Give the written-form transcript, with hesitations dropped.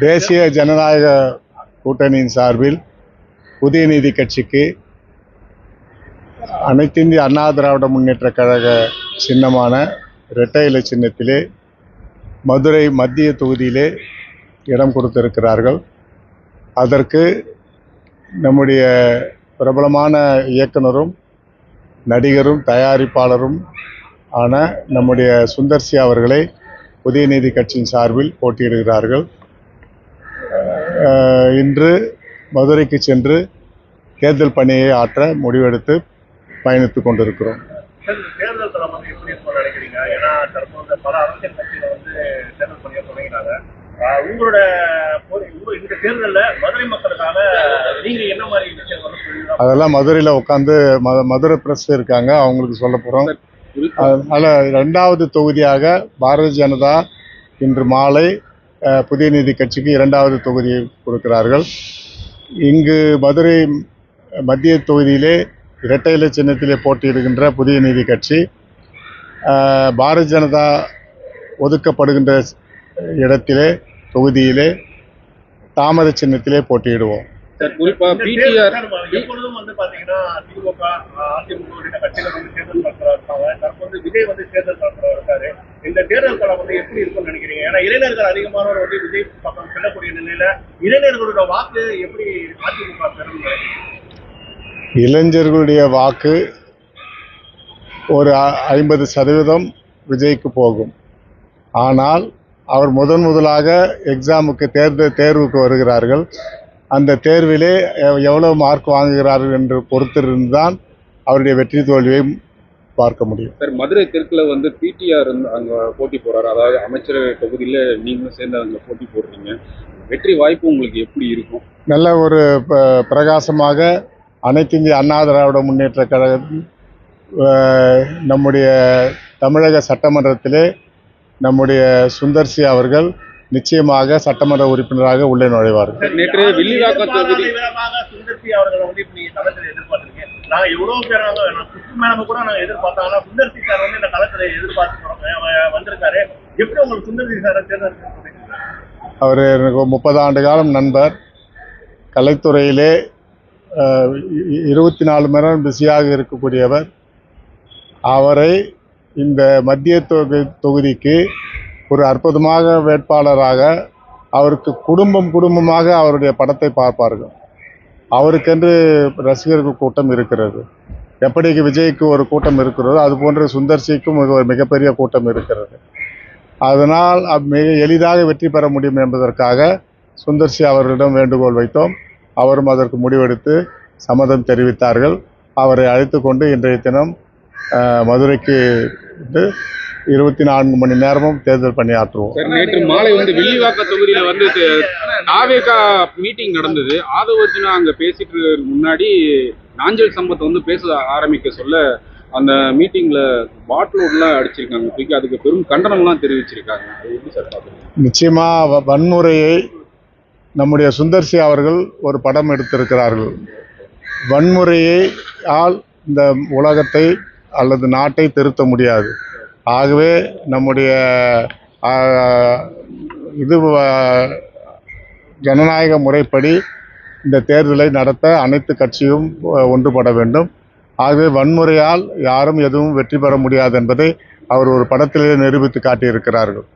தேசிய ஜனநாயக கூட்டணியின் சார்பில் புதிய நீதி கட்சிக்கு அனைத்திந்திய அண்ணா திராவிட முன்னேற்ற கழக சின்னமான இரட்டை இலை சின்னத்திலே மதுரை மத்திய தொகுதியிலே இடம் கொடுத்திருக்கிறார்கள். அதற்கு நம்முடைய பிரபலமான இயக்குனரும் நடிகரும் தயாரிப்பாளரும் ஆன நம்முடைய சுந்தர்சி அவர்களை புதிய நீதி கட்சியின் சார்பில் போட்டியிடுகிறார்கள். இன்று மதுரைக்கு சென்று தேர்தல் பணியை ஆற்ற முடிவெடுத்து பயணித்துக் கொண்டிருக்கிறோம். தேர்தல் தளம் எப்படி நினைக்கிறீங்க? ஏன்னா தற்போது பல அரசியல் கட்சிகள் தேர்தல் பணியை தொடங்கினாங்க. உங்களோட இந்த தேர்தலில் மதுரை மக்களுக்காக நீங்க என்ன மாதிரி விஷயம் அதெல்லாம் மதுரையில் உட்காந்து மதுரை பிரஸ் இருக்காங்க, அவங்களுக்கு சொல்ல போகிறோம். அதனால் 2வது தொகுதியாக பாரதிய ஜனதா இன்று மாலை புதிய நீதி கட்சிக்கு 2வது தொகுதியை கொடுக்கிறார்கள். இங்கு மதுரை மத்திய தொகுதியிலே இரட்டை இலை சின்னத்திலே போட்டியிடுகின்ற புதிய நீதி கட்சி பாரதிய ஜனதா ஒதுக்கப்படுகின்ற இடத்திலே தொகுதியிலே தாமரை சின்னத்திலே போட்டியிடுவோம். எப்பொழுதும் பாத்தீங்கன்னா திமுக அதிமுக கட்சிகள் தேர்தல் நடத்துறாங்க. தற்போது விஜய் தேர்தல் நடத்துறாரு. இந்த தேர்தல் களம் எப்படி இருக்கும்னு நினைக்கிறீங்க? ஏன்னா இளைஞர்கள் அதிகமானவர் விஜய் பக்கம் செல்லக்கூடிய நிலையில இளைஞர்களோட வாக்கு எப்படி அதிமுக பெறும்? இளைஞர்களுடைய வாக்கு ஒரு 50% விஜய்க்கு போகும். ஆனால் அவர் முதலாக எக்ஸாமுக்கு தேர்வுக்கு வருகிறார்கள். அந்த தேர்விலே எவ்வளவு மார்க் வாங்குகிறார்கள் என்று பொறுத்திருந்துதான் அவருடைய வெற்றி தோல்வியை பார்க்க முடியும். சார், மதுரை தெற்குல பிடிஆர் அங்கே போட்டி போறாரு. அதாவது அமைச்சரவை தொகுதியில் நீங்களும் சேர்ந்து அங்கே போட்டி போடுறீங்க. வெற்றி வாய்ப்பு உங்களுக்கு எப்படி இருக்கும்? நல்ல ஒரு பிரகாசமாக அனைத்து இந்திய அண்ணா திராவிட முன்னேற்ற கழகம் நம்முடைய தமிழக சட்டமன்றத்திலே நம்முடைய சுந்தர்சி அவர்கள் நிச்சயமாக சட்டமன்ற உறுப்பினராக உள்ளே நுழைவார்கள். நேற்று வில்லிவாக்கம் தொகுதி சுந்தர்சி அவர்கள் நீங்க களத்தில் எதிர்பார்த்திருக்கீங்க. நாங்க எவ்வளவு பேர் மேடம் கூட நாங்க எதிர்பார்த்தாங்க. சுந்தர்சி சார் இந்த களத்தில் எதிர்பார்த்து வந்திருக்காரு. எப்படி உங்களுக்கு சுந்தர்சி சார் தேர்ந்தெடுக்க? அவர் எனக்கு 30 ஆண்டு காலம் நண்பர். கலைத்துறையிலே 24 மணி நேரம் பிஸியாக இருக்கக்கூடியவர். அவரை இந்த மத்திய தொகுதிக்கு ஒரு அற்புதமாக வேட்பாளராக அவருக்கு குடும்பமாக அவருடைய படத்தை பார்ப்பார்கள். அவருக்கென்று ரசிகர்கள் கூட்டம் இருக்கிறது. எப்படி விஜய்க்கு ஒரு கூட்டம் இருக்கிறதோ அதுபோன்று சுந்தர்சிக்கும் மிகப்பெரிய கூட்டம் இருக்கிறது. அதனால் மிக எளிதாக வெற்றி பெற முடியும் என்பதற்காக சுந்தர்சி அவர்களிடம் வேண்டுகோள் வைத்தோம். அவரும் அதற்கு முடிவெடுத்து சம்மதம் தெரிவித்தார்கள். அவரை அழைத்து கொண்டு இன்றைய தினம் மதுரைக்கு 24 மணி நேரமும் தேர்தல் பணியாற்றுவோம். நேற்று மாலை வில்லிவாக்க தொகுதியில தாவேகா மீட்டிங் நடந்தது. ஆதவர்ஜுனா அங்க பேசிட்டு முன்னாடி நாஞ்சல் சம்பத் பேச ஆரம்பிக்க சொல்ல அந்த மீட்டிங்ல பாட்டிலோடலாம் அடிச்சிருக்காங்க. தூக்கி அதுக்கு பெரும் கண்டனம்லாம் தெரிவிச்சிருக்காங்க. அது எப்படி சார் பாக்குறீங்க? நிச்சயமா வன்முறையை நம்முடைய சுந்தர்சி அவர்கள் ஒரு படம் எடுத்திருக்கிறார்கள். வன்முறையால் இந்த உலகத்தை அல்லது நாட்டை திருத்த முடியாது. ஆகவே நம்முடைய ஜனநாயக முறைப்படி இந்த தேர்தலை நடத்த அனைத்து கட்சியும் ஒன்றுபட வேண்டும். ஆகவே வன்முறையால் யாரும் எதுவும் வெற்றி பெற முடியாது என்பதை அவர் ஒரு படத்திலே நிரூபித்து காட்டியிருக்கிறார்கள்.